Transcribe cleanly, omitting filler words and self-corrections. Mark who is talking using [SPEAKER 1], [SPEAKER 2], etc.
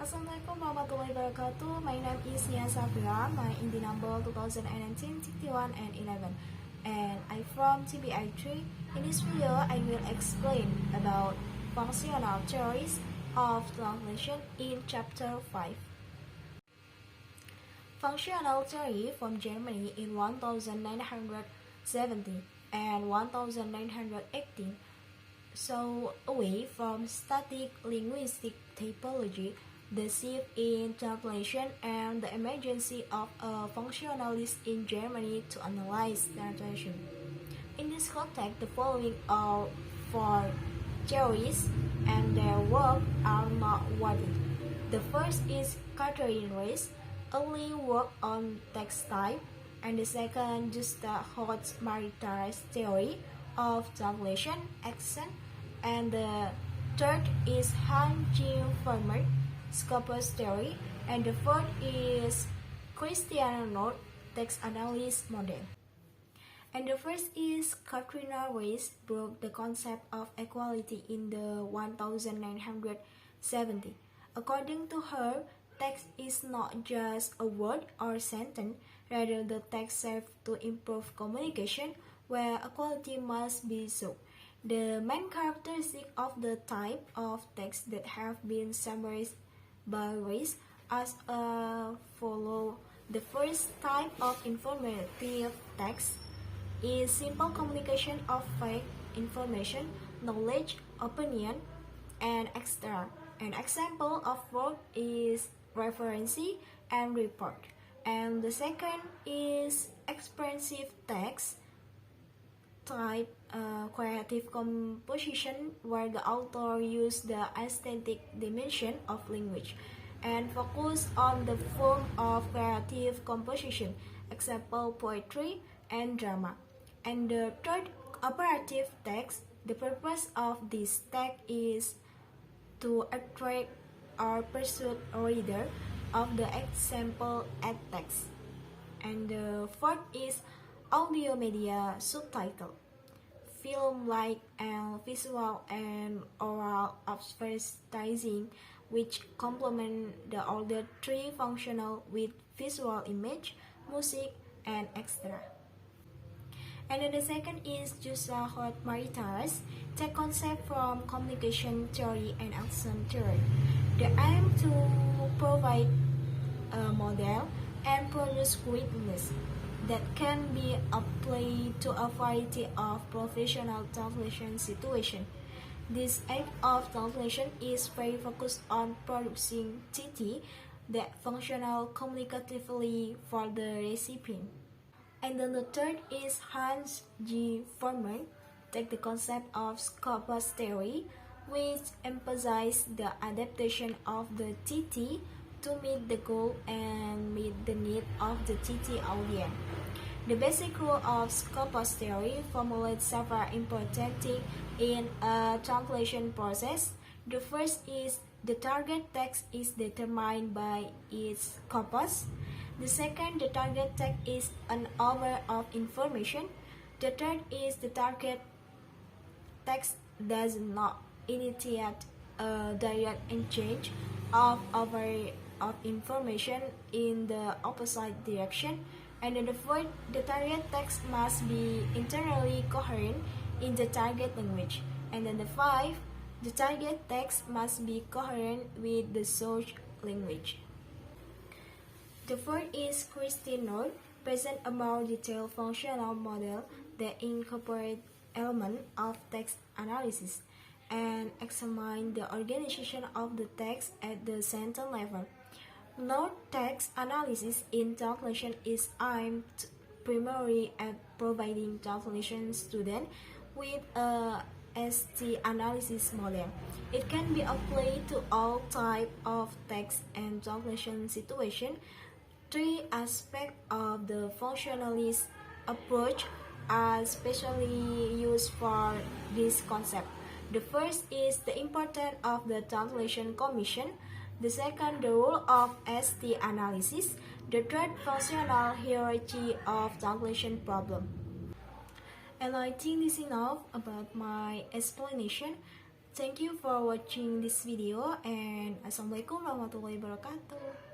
[SPEAKER 1] Assalamualaikum warahmatullahi wabarakatuh. My name is Nia Safira. My ID number 2019 61 and 11. And I'm from TBI 3. In this video, I will explain about functional theories of translation in chapter 5. Functional theory from Germany in 1970 and 1918. So, away from static linguistic typology, the shift in translation and the emergence of a functionalist in Germany to analyze translation. In this context, the following are four theories, and their work are noteworthy. The first is Catherine Rees, early work on text type, and the second Gustav Hotz-Marita's theory of translation action, and the third is Hans-G. Vermeer Scopus theory, and the fourth is Christian North text analysis model. And the first is Katrina Rees broke the concept of equality in the 1970. According to her, text is not just a word or sentence, rather the text serves to improve communication where equality must be sought. The main characteristic of the type of text that have been summarized by Rees as follow. The first type of informative text is simple communication of fact, information, knowledge, opinion, and etc. An example of both is reference and report. And the second is expressive text type, creative composition, where the author used the aesthetic dimension of language and focus on the form of creative composition, example poetry and drama. And the third, operative text, the purpose of this text is to attract or persuade a reader of the example at text. And the fourth is audio media subtitle, film like and visual and oral advertising, which complement the other three functional with visual image, music, and etc. And then the second is Gustav Hotz-Marita's the concept from communication theory and action theory. The aim to provide a model and produce witness that can be applied to a variety of professional translation situations. This act of translation is very focused on producing TT that functional communicatively for the recipient. And then the third is Hans-G. Vermeer, take the concept of Scopus theory, which emphasizes the adaptation of the TT to meet the goal and meet the need of the TT audience. The basic rule of Scopus theory formulates several important things in a translation process. The first is the target text is determined by its corpus. The second, the target text is an over of information. The third is the target text does not initiate a direct exchange of over of information in the opposite direction. And then the fourth, the target text must be internally coherent in the target language. And then the five, the target text must be coherent with the source language. The fourth is Christian North, present a more detailed functional model that incorporates elements of text analysis and examine the organization of the text at the sentence level. North text analysis in translation is aimed primarily at providing translation students with a ST analysis model. It can be applied to all types of text and translation situations. Three aspects of the functionalist approach are specially used for this concept. The first is the importance of the translation commission. The second, the role of ST analysis. The third, functional hierarchy of translation problem. And I think this is enough about my explanation. Thank you for watching this video and Assalamualaikum warahmatullahi wabarakatuh.